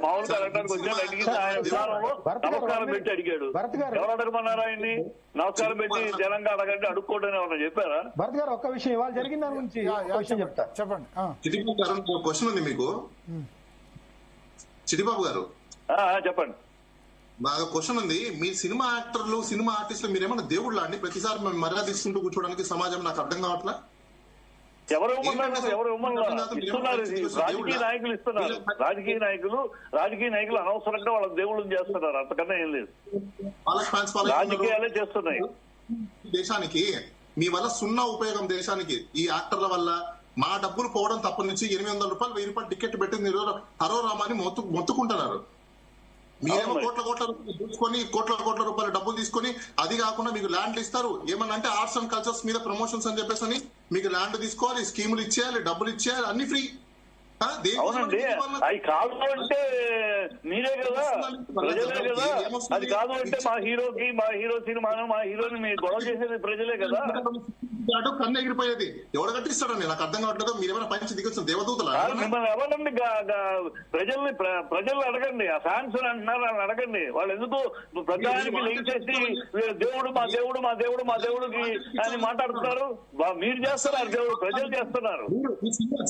మామూలుగా అడగడానికి వచ్చాడు. అడిగింది ఆయన విధానంలో నమస్కారం పెట్టి అడిగాడు. ఎవరు అడగమన్నారు ఆయన్ని? నమస్కారం పెట్టి జనంగా అడగండి, అడుక్కోవడం ఏమన్నా చెప్పారా? భరత్ గారు ఒక్క విషయం ఇవాళ జరిగిన దాని గురించి విషయం చెప్తా. చెప్పండి. చిటిబాబు గారు క్వశ్చన్ ఉంది మీకు. చిటిబాబు గారు చెప్పండి. బాగా క్వశ్చన్ ఉంది. మీ సినిమా యాక్టర్లు, సినిమా ఆర్టిస్టులు మీరేమన్నా దేవుళ్ళ అండి? ప్రతిసారి మేము మర్యాద ఇస్తుంటూ కూర్చోడానికి సమాజం నాకు అర్థం కావట్లా. ఎవరు ఇస్తున్నారు? రాజకీయ నాయకులు ఇస్తున్నారు. రాజకీయ నాయకులు అనవసరంగా వాళ్ళ దేవుళ్ళని చేస్తున్నారు. అంతకన్నా ఏం లేదు. రాజకీయాలే చేస్తున్నాయి. దేశానికి మీ వల్ల సున్నా ఉపయోగం. దేశానికి ఈ యాక్టర్ల వల్ల మా డబ్బులు పోవడం తప్ప నుంచి 800 రూపాయలు 1000 రూపాయలు టికెట్ పెట్టి హరో రామాని మొత్తుకుంటున్నారు. మీరేమో కోట్ల రూపాయలు తీసుకొని కోట్ల రూపాయల డబ్బులు తీసుకొని, అది కాకుండా మీకు ల్యాండ్లు ఇస్తారు. ఏమన్నా అంటే ఆర్ట్స్ అండ్ కల్చర్స్ మీద ప్రమోషన్స్ అని చెప్పేసి అని మీకు ల్యాండ్ తీసుకోవాలి, స్కీములు ఇచ్చేయాలి, డబ్బులు ఇచ్చేయాలి, అన్ని ఫ్రీ. అవునండి, అది కాదు అంటే మీరే కదా, ప్రజలే కదా. అది కాదు అంటే మా హీరో సినిమాను, మా హీరోని మీరు గొడవ చేసేది ప్రజలే కదా. కన్ను ఎగిరిపోయేది ఎవడు కట్టిస్తాడండి? నాకు అర్థం కావట్లేదు. మీరేమైనా పైన దిగొచ్చిన దేవదూతలు? మిమ్మల్ని ఎవరండి ప్రజల్ని అడగండి. ఆ ఫ్యాన్స్ అంటున్నారు, అని అడగండి. వాళ్ళు ఎందుకు ప్రజానికి లింక్ చేసి దేవుడు మా దేవుడికి అని మాట్లాడుతున్నారు? మీరు చేస్తున్నారు, దేవుడు ప్రజలు చేస్తున్నారు.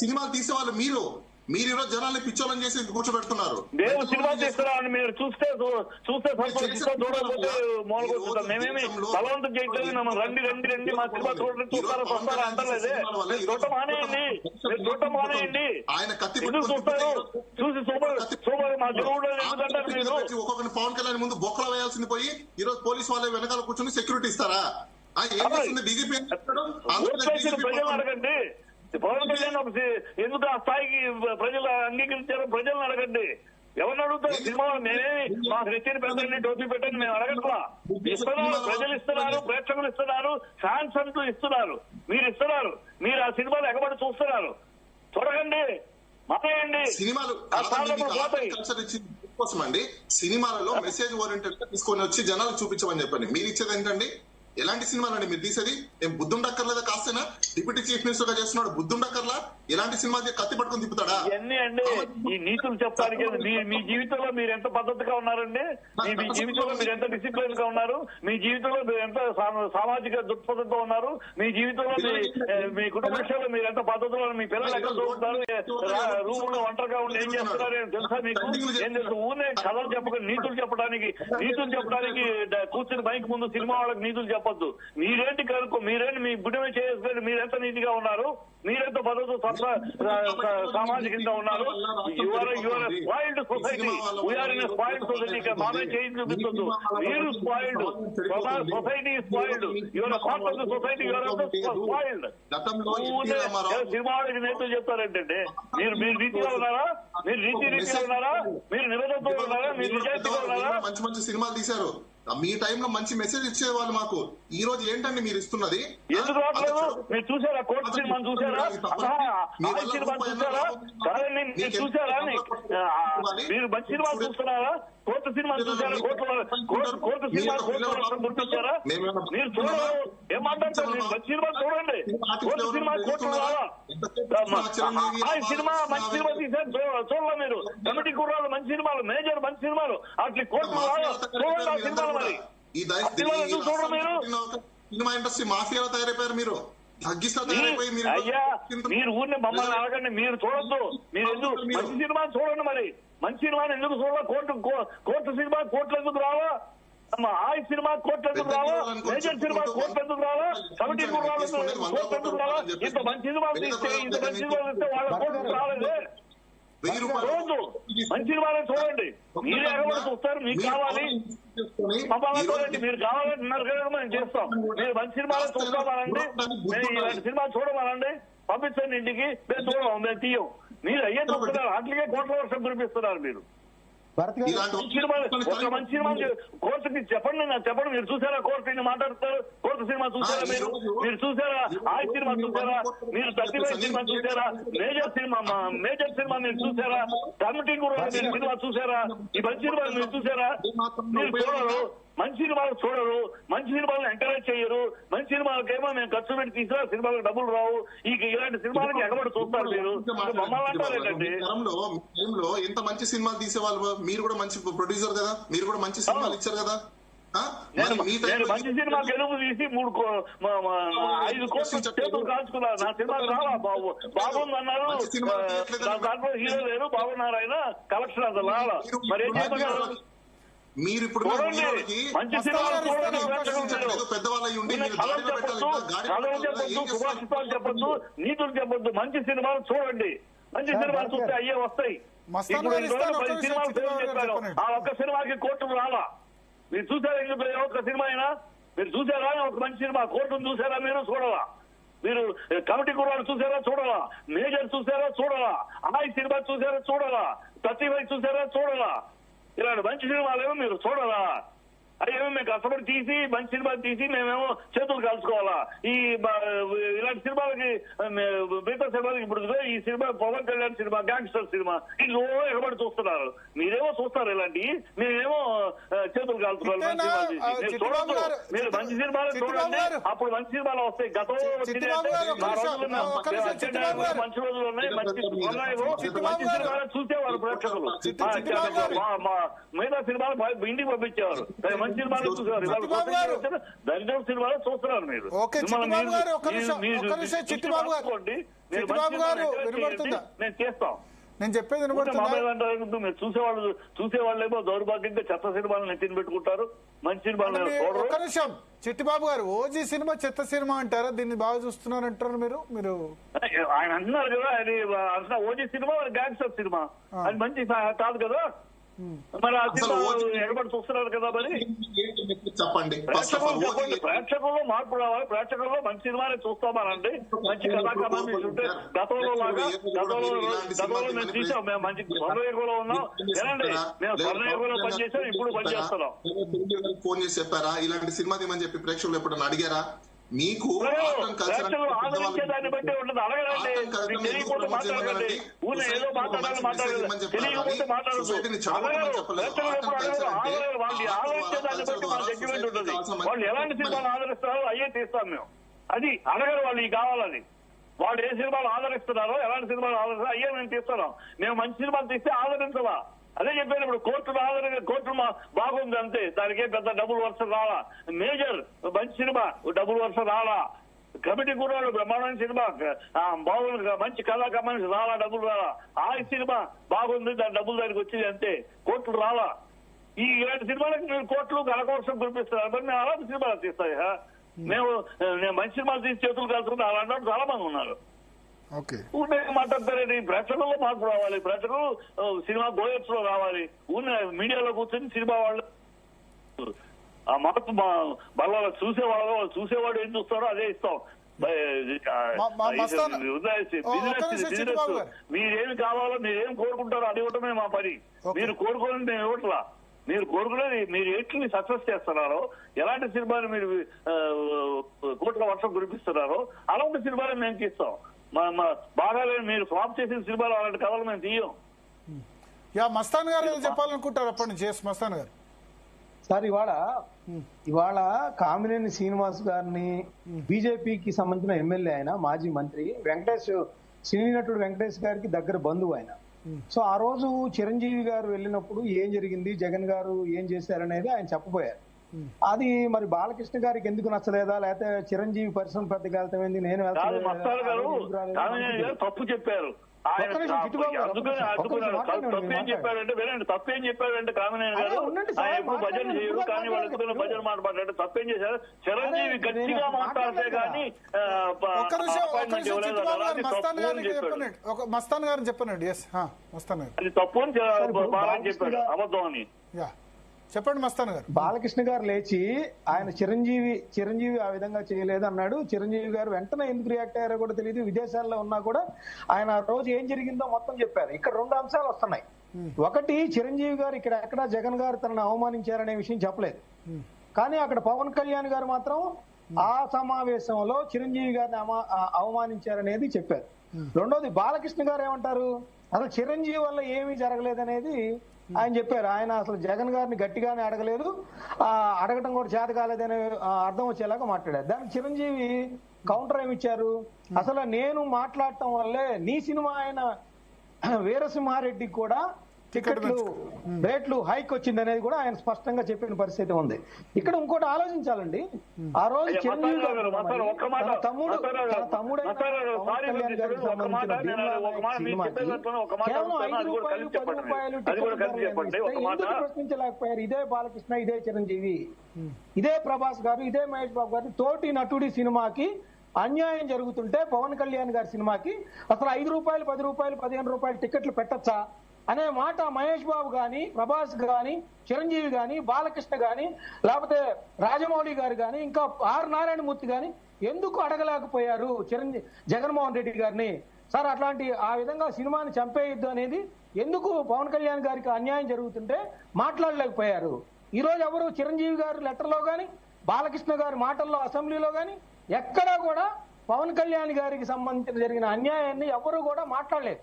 సినిమాలు తీసేవాళ్ళు మీరు ఈరోజు జనాల్ని పిచ్చోళ్ళని చేసి కూర్చోబెడుతున్నారు. దేవుడు సినిమా చేస్తున్నామని మీరు చూస్తే చూడకపోతే మూలకొచ్చుతాం. మేమేమి బలవంతం చేయట్లేదు. రండి మా సినిమా చూస్తారా అంటలేదే. మీరు చూడటం మానేయండి. ఎందుకు చూస్తారు? చూసి సూపర్ మా దేవుడు ఎందుకంటారు మీరు? ఒక్కొక్కరిని పవన్ కళ్యాణ్ ముందు బొక్కలు వేయాల్సింది పోయి ఈరోజు పోలీసు వాళ్ళ వెనకాల కూర్చొని సెక్యూరిటీ ఇస్తారా? బీజేపీ ప్రజలు అడగండి. పవన్ కళ్యాణ్ ఎందుకు ఆ స్థాయికి ప్రజలు అంగీకరించారో ప్రజలను అడగండి. ఎవరిని అడుగుతారు? సినిమా నేనేమి మాకు రెచ్చిన పెద్దని టోపీ పెట్టని మేము అడగట్లా. ఇస్తున్నారు, ప్రజలు ఇస్తున్నారు, ప్రేక్షకులు ఇస్తున్నారు, ఫ్యాన్స్ అంటూ ఇస్తున్నారు. మీరు ఇస్తున్నారు, మీరు ఆ సినిమాలు ఎగబడి చూస్తున్నారు. చూడకండి, మానేయండి. సినిమాలు కోసం అండి, సినిమాలలో మెసేజ్ ఓరియంటెడ్ తీసుకొని వచ్చి జనాలు చూపించమని చెప్పండి. మీరు ఇచ్చేది ఏంటండి? ఎలాంటి సినిమాలు అండి మీరు తీసేది? ఏం బుద్ధుండక్కర్లేదా? కాస్తేనా డిప్యూటీ చీఫ్ మినిస్టర్ గా చేస్తున్నాడు, బుద్ధుండక్కర్లా? ఎలాంటి సినిమా కత్తి పట్టుకుని తిప్పుతాడా? ఇవన్నీ అండి ఈ నీతులు చెప్పడానికి. మీ జీవితంలో మీరు ఎంత పద్ధతిగా ఉన్నారండి? మీ జీవితంలో మీరు ఎంత డిసిప్లిన్ గా ఉన్నారు? మీ జీవితంలో మీరు ఎంత సామాజిక దృక్పథంతో ఉన్నారు? మీ జీవితంలో మీ కుటుంబ విషయంలో మీరు ఎంత పద్ధతిలో, మీ పిల్లలు ఎక్కడ చూస్తున్నారు, రూమ్ లో ఒంటరిగా ఉండి ఏం చేస్తున్నారు తెలుసా మీకు? ఏం తెలుసు? ఊరినే కథలు చెప్పక నీతులు చెప్పడానికి కూర్చుని బైక్ ముందు సినిమా వాళ్ళకి నీతులు చెప్పద్దు. మీరేంటి కనుక్కో, మీరేంటి మీ బుడ్డమే చేసుకొని మీరెంత నీతిగా ఉన్నారు, మీరెంత పద్ధతి సామాజికంగా ఉన్నారు. Your spoiled society, we are in spoiled society. మామే చేంజ్ చూపించొద్దు. మీరు spoiled, society spoiled. Your part of the society, your spoiled. Cinema వాళ్ళకి నేతలు చెప్తారేంటంటే మీరు రీతిగా ఉన్నారా? మీరు రీతిగా ఉన్నారా? మీరు నిబద్ధతతో ఉన్నారా? మీరు నిజాయితీగా ఉన్నారా? మంచి సినిమాలు తీశారు. మీ టైంలో మంచి మెసేజ్ ఇచ్చేవాళ్ళు మాకు. ఈ రోజు ఏంటండి మీరు ఇస్తున్నది? ఎందుకు రావట్లేదు? మీరు చూసారా కోర్టు సినిమాను? చూసారా? సినిమాను చూసారా? కాదండి, మీరు చూసారా? మీరు మంచి సినిమా చూస్తున్నారా? కోర్టు సినిమా చూసారా? కోర్టు సినిమా గుర్తించారా? మీరు చూడరు, ఏం మాట్లాడతారు? మీరు మంచి సినిమా చూడండి. కోర్టు సినిమా కోర్టు రావా? సినిమా మంచి సినిమా తీశారు, చూడాల మీరు. కమిటీ కుర్రాలు మంచి సినిమాలు, మేజర్ మంచి సినిమాలు, అట్లా కోర్టు రావా? చూడండి ఆ సినిమాలు. మరి ఎందుకు చూడరు మీరు? సినిమా ఇండస్ట్రీ మాఫియాలో తయారైపోయారు మీరు. అయ్యా, మీరు ఊరిని మమ్మల్ని అడగండి. మీరు చూడొద్దు. మీరు ఎందుకు మంచి సినిమా చూడండి. మరి మంచి సినిమాని ఎందుకు చూడాలి? కోర్టు సినిమా కోర్టులు ఎందుకు రావా? ఆ సినిమా కోర్టులు ఎందుకు రావా? మేజర్ సినిమా కోర్టులు ఎందుకు రావా? కమిటీ కుర్రాలు కోర్టు ఎందుకు రావా? ఇంత మంచి సినిమాలు తీస్తే వాళ్ళ కోర్టు రాలేదే. రోజు మంచి సినిమానే చూడండి. మీరే ఎగబడి చూస్తారు. మీకు కావాలి మమ్మల్ని చూడండి. మీరు కావాలంటే మేము చేస్తాం. మీరు మంచి సినిమాలు చూస్తామనండి, ఇలాంటి సినిమాలు చూడమనండి, పంపించండి ఇంటికి. మేము చూడము, మేము తీయం. మీరు అయ్యే చూస్తున్నారు. అట్లకే కోట్ల వర్షం కురిపిస్తున్నారు మీరు. ఒక మంచి సినిమా కోర్టుకి చెప్పండి, నాకు చెప్పండి. మీరు చూసారా కోర్టు మాట్లాడుతారు? కోర్టు సినిమా చూసారా? మీరు చూసారా? ఆ సినిమా చూసారా? మీరు 35 సినిమా చూసారా? మేజర్ సినిమా మీరు చూసారా? కమిటీ కూడా మీరు సినిమా చూసారా? ఈ మంచి సినిమా మీరు చూసారా? మీరు చూడరు. మంచి సినిమాలు చూడరు, మంచి సినిమాలను ఎంకరేజ్ చేయరు, మంచి సినిమాలకేమో మేము ఖర్చు పెట్టి తీసినా సినిమాలకు డబ్బులు రావు, ఇలాంటి సినిమాలకి ఎగబడి చూస్తారు మీరు. మమ్మల్ని అంటారేంటండి? టైంలో ఎంత మంచి సినిమాలు తీసేవాళ్ళు, మీరు కూడా మంచి ప్రొడ్యూసర్ కదా, మీరు కూడా మంచి సినిమాలు ఇచ్చారు కదా. నేను మంచి సినిమా గెలుపు తీసి 5 కోట్లు చేతులు కాల్చుకున్నారు. నా సినిమాకి రావా బాగుంది అన్నారు, దాంట్లో హీరో లేరు, బాగున్నారు ఆయన, కలెక్షన్ అసలు రాలా. మరి ఏం చేయమన్నారు? మీరు ఇప్పుడు మంచి సినిమాలు చూడండి, సుభాషితాలు చెప్పొద్దు, నీతులు చెప్పొద్దు, మంచి సినిమాలు చూడండి. మంచి సినిమాలు చూస్తే అయ్యే వస్తాయి. ఇప్పుడు 10 సినిమాలు చెప్పారు, ఆ ఒక్క సినిమాకి కోర్టులు రాలా. మీరు చూసారా ఇందులో ఒక్క సినిమా అయినా? మీరు చూసారా ఒక మంచి సినిమా? కోర్టును చూసారా? మీరు చూడరా? మీరు కమిటీ కుర్రాడు చూసారా? చూడరా? మేజర్ చూసారా? చూడరా? అమ్మాయి సినిమా చూసారా? చూడరా? 35 చూసారా? చూడరా? ఇలాంటి మంచి సినిమాలేమో మీరు చూడరా? అదేమో మేము కష్టపడి తీసి మంచి సినిమా తీసి మేమేమో చేతులు కాల్చుకోవాలా? ఇలాంటి సినిమాలకి మిగతా సినిమాలకి ఇప్పుడు ఈ cinema Pawan Kalyan cinema gangster cinema ఇది ఎగబడి చూస్తున్నారు. మీరేమో చూస్తారు ఇలాంటివి, మేమేమో చేతులు కాల్చుకోవాలి. చూడద్దు, మీరు మంచి సినిమాలు చూడండి, అప్పుడు మంచి సినిమాలు వస్తాయి. గతంలో మంచి రోజులు ఉన్నాయి, మంచి సినిమాలు చూసేవారు ప్రేక్షకులు. మిగతా సినిమాలు ఇంటికి పంపించేవారు, మంచి సినిమాలు చూసేవారు. దరిద్రం సినిమాలు చూస్తున్నారు మీరు. నేను చేస్తాం. నేను చెప్పేది మీరు చూసేవాళ్ళేమో దౌర్భాగ్యంగా చెత్త సినిమాలు నెత్తిని పెట్టుకుంటారు, మంచి సినిమాలు. ఒక నిమిషం చిట్టిబాబు గారు, ఓజీ సినిమా చెత్త సినిమా అంటారా? దీన్ని బాగా చూస్తున్నారు అంటారు మీరు? ఆయన అంటున్నారు కదా, అది ఓజీ సినిమా గ్యాంగ్స్టర్ సినిమా, అది మంచి కాదు కదా. మరి ఆ సినిమా ఎగబడి చూస్తున్నారు కదా. మరి చెప్పండి, ప్రేక్షకుల్లో మార్పు రావాలి. ప్రేక్షకుల్లో మంచి సినిమాని చూస్తామనండి, మంచి కథాకథాన్ని ఉంటే గతంలో మేము తీసాం. మేము మంచి స్వర్ణయుగంలో ఉన్నాం. ఏనండి, మేము స్వర్ణయుగంలో పనిచేసాం, ఇప్పుడు పనిచేస్తున్నాం. ఫోన్ చేసి చెప్పారా ఇలాంటి సినిమా తీయమని చెప్పి? ప్రేక్షకులు ఎప్పుడన్నా అడిగారా? మీకు ఆదరించేదాన్ని బట్టి ఉండదు. అడగడండి, తెలియకపోతే మాట్లాడకండి. ఏదో మాట్లాడాలని మాట్లాడలేదు, తెలియకపోతే మాట్లాడదు. వాళ్ళు ఆదరించేదాన్ని బట్టి మన జడ్జిమెంట్ ఉంటుంది. వాళ్ళు ఎలాంటి సినిమాలు ఆదరిస్తారో అయ్యే తీస్తాం మేము. అది అడగరు వాళ్ళు, ఈ కావాలని. వాళ్ళు ఏ సినిమాలు ఆదరిస్తున్నారో, ఎలాంటి సినిమాలు ఆదరిస్తారో అయ్యే మేము తీస్తున్నాం. మేము మంచి సినిమాలు తీస్తే ఆదరించవా? అదే చెప్పాను. ఇప్పుడు కోర్టు బాగుంది అంతే, దానికే పెద్ద డబ్బులు వర్షం రాలా. మేజర్ మంచి సినిమా డబ్బులు వర్షం రాలా. కమిటీ కూడా బ్రహ్మాండమైన సినిమా బాగుంది, మంచి కళాకమని రాలా, డబ్బులు రాలా. ఆ సినిమా బాగుంది, దాని డబ్బులు దానికి వచ్చింది అంతే, కోర్టులు రాలా. ఇలాంటి సినిమాలకు మీరు కోర్టులు గణకోసం కురిపిస్తున్నారు. మరి మేము అలాంటి సినిమాలు తీస్తాయి. మేము మంచి సినిమాలు తీసి చేతులు కాల్చుకుంటే అలాంటి చాలా మంది ఉన్నారు. ఊరినే మాట్లాడతారండి. ప్రేక్షకుల్లో మార్పు రావాలి. ప్రేక్షకులు సినిమా గోయర్స్ లో రావాలి. ఊరినే మీడియాలో కూర్చొని సినిమా వాళ్ళు ఆ మార్పు బల్ల చూసేవాడు ఏం చూస్తారో అదే ఇస్తాం. బిజినెస్ మీరేమి కావాలో, మీరేం కోరుకుంటారో అది ఇవ్వటమే మా పని. మీరు కోరుకోని మేము ఇవ్వట్లా. మీరు కోరుకునేది మీరు ఎట్లని సక్సెస్ చేస్తున్నారో, ఎలాంటి సినిమాని మీరు కోట్ల వర్షం కురిపిస్తున్నారో అలాంటి సినిమాని మేము తీస్తాం. బాగా మీరు ఫ్లాప్ చేసిన సినిమాలు అలాంటి కథలు మేము తీయం. మస్తాన్ గారు చెప్పాలనుకుంటారు అప్పటి నుంచి. మస్తాన్ గారు సార్, ఇవాళ కామినేని శ్రీనివాస్ గారిని బీజేపీకి సంబంధించిన ఎమ్మెల్యే ఆయన, మాజీ మంత్రి సినీ నటుడు వెంకటేష్ గారికి దగ్గర బంధువు ఆయన. సో ఆ రోజు చిరంజీవి గారు వెళ్ళినప్పుడు ఏం జరిగింది, జగన్ గారు ఏం చేశారనేది ఆయన చెప్పబోయారు. అది మరి బాలకృష్ణ గారికి ఎందుకు నచ్చలేదా, లేకపోతే చిరంజీవి పరిశ్రమ పెద్దగా వెళ్తామైంది, నేను తప్పు చెప్పారు. తప్పేం చెప్పాడంటే వినండి, తప్పేం చెప్పాడంటే కామినేని గారు ఆయన ఎప్పుడు భజన చేయరు, కానీ వాళ్ళ భజన మాట్లాడారు. తప్పేం చేశారు? చిరంజీవి గట్టిగా మాట్లాడితే కానీ మస్తాన్ గారు చెప్పనండి. అది తప్పు అని బాగా చెప్పాడు, అబద్ధం అని. చెప్పండి మస్తాన్ గారు. బాలకృష్ణ గారు లేచి ఆయన చిరంజీవి ఆ విధంగా చేయలేదు అన్నాడు. చిరంజీవి గారు వెంటనే ఎందుకు రియాక్ట్ అయ్యారో కూడా తెలియదు. విదేశాల్లో ఉన్నా కూడా ఆయన ఆ రోజు ఏం జరిగిందో మొత్తం చెప్పారు. ఇక్కడ 2 అంశాలు వస్తున్నాయి. ఒకటి, చిరంజీవి గారు ఇక్కడ ఎక్కడా జగన్ గారు తనను అవమానించారనే విషయం చెప్పలేదు, కానీ అక్కడ పవన్ కళ్యాణ్ గారు మాత్రం ఆ సమావేశంలో చిరంజీవి గారిని అవమానించారనేది చెప్పారు. రెండోది, బాలకృష్ణ గారు ఏమంటారు, అసలు చిరంజీవి వల్ల ఏమీ జరగలేదనేది ఆయన చెప్పారు. ఆయన అసలు జగన్ గారిని గట్టిగానే అడగలేదు, అడగటం కూడా చేత కాలేదనే అర్థం వచ్చేలాగా మాట్లాడారు. దానికి చిరంజీవి కౌంటర్ ఏమి ఇచ్చారు, అసలు నేను మాట్లాడటం వల్లే నీ సినిమా ఆయన వీరసింహారెడ్డికి కూడా టికెట్లు రేట్లు హైక్ వచ్చింది అనేది కూడా ఆయన స్పష్టంగా చెప్పిన పరిస్థితి ఉంది. ఇక్కడ ఇంకోటి ఆలోచించాలండి, ఆ రోజు చిరంజీవి గారు తన తమ్ముడు ప్రశ్నించలేకపోయారు. ఇదే బాలకృష్ణ, ఇదే చిరంజీవి, ఇదే ప్రభాస్ గారు, ఇదే మహేష్ బాబు గారు తోటి నటుడి సినిమాకి అన్యాయం జరుగుతుంటే పవన్ కళ్యాణ్ గారి సినిమాకి అసలు 5 రూపాయలు 10 రూపాయలు 15 రూపాయలు టికెట్లు పెట్టచ్చా అనే మాట మహేష్ బాబు గాని, ప్రభాస్ గాని, చిరంజీవి గాని, బాలకృష్ణ గాని, లేకపోతే రాజమౌళి గారు గాని, ఇంకా ఆర్ నారాయణమూర్తి గాని ఎందుకు అడగలేకపోయారు జగన్మోహన్ రెడ్డి గారిని? సార్ అట్లాంటి ఆ విధంగా సినిమాని చంపేయద్దు అనేది ఎందుకు పవన్ కళ్యాణ్ గారికి అన్యాయం జరుగుతుంటే మాట్లాడలేకపోయారు? ఈ రోజు ఎవరు చిరంజీవి గారు లెటర్లో గాని, బాలకృష్ణ గారి మాటల్లో అసెంబ్లీలో గాని ఎక్కడా కూడా పవన్ కళ్యాణ్ గారికి సంబంధించిన జరిగిన అన్యాయాన్ని ఎవరు కూడా మాట్లాడలేదు.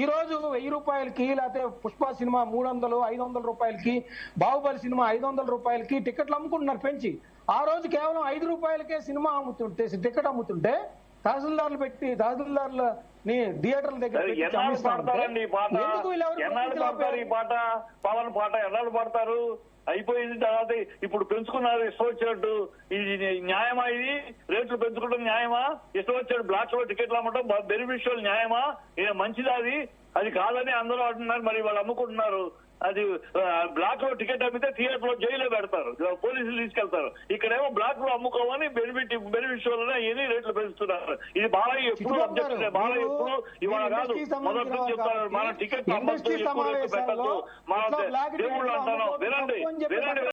ఈ రోజు 1000 రూపాయలకి, లేకపోతే పుష్ప సినిమా 300, 500 రూపాయలకి, బాహుబలి సినిమా 500 రూపాయలకి టికెట్లు అమ్ముకుంటున్నారు పెంచి. ఆ రోజు కేవలం 5 రూపాయలకే సినిమా అమ్ముతుంటే, టికెట్ అమ్ముతుంటే తహసీల్దార్లు పెట్టి, తహసీల్దార్లని థియేటర్ల దగ్గర పవన్ పాట ఎన్నాళ్ళు పడతారు? అయిపోయింది. తర్వాత ఇప్పుడు పెంచుకున్నారు ఇష్టం వచ్చినట్టు. ఇది న్యాయమా? ఇది రేట్లు పెంచుకోవడం న్యాయమా? ఇష్టం వచ్చినట్టు బ్లాక్స్ లో టికెట్లు అమ్మటం బెనిఫిషియల్ న్యాయమా? ఇది మంచిదా? అది కాదని అందరూ అంటున్నారు. మరి వాళ్ళు అమ్ముకుంటున్నారు. అది బ్లాక్ లో టికెట్ అమ్మితే థియేటర్ లో జైల్లో పెడతారు, పోలీసులు తీసుకెళ్తారు. ఇక్కడేమో బ్లాక్ లో అమ్ముకోమని బెనిఫిషియల్ ఎన్ని రేట్లు పెంచుతున్నారు. ఇది బాలయ్య ఎప్పుడు అబ్జెక్షన్, బాలయ్య ఎప్పుడు ఇవాళ కాదు మొదటి నుంచి చెప్తారు మన టికెట్ పెట్టద్దు, ఎక్కువ రేట్లు పెట్టద్దు, మన దేవుళ్ళు అంటాను. వినండి.